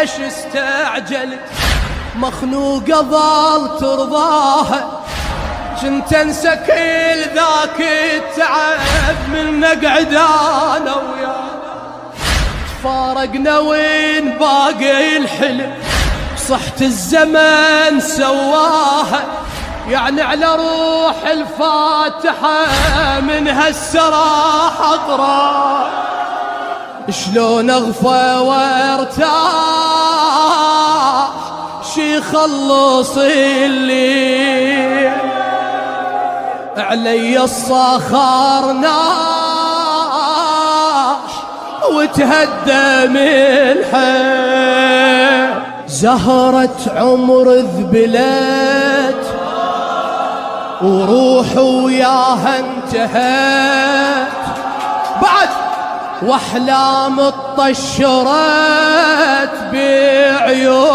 ليش استعجلت مخنوقة ظل ترضاها كنت انسى كل ذاك التعب من نقعد انا وياها تفارقنا وين باقي الحلم صحت الزمن سواها يعني على روح الفاتحة من هالسراح اقرا شلون اغفى وارتاح شي خلص الليل علي الصخر ناش وتهدم الحيل زهرة عمر ذبلت وروح وياها انتهت بعد واحلام اتطشرت بعيون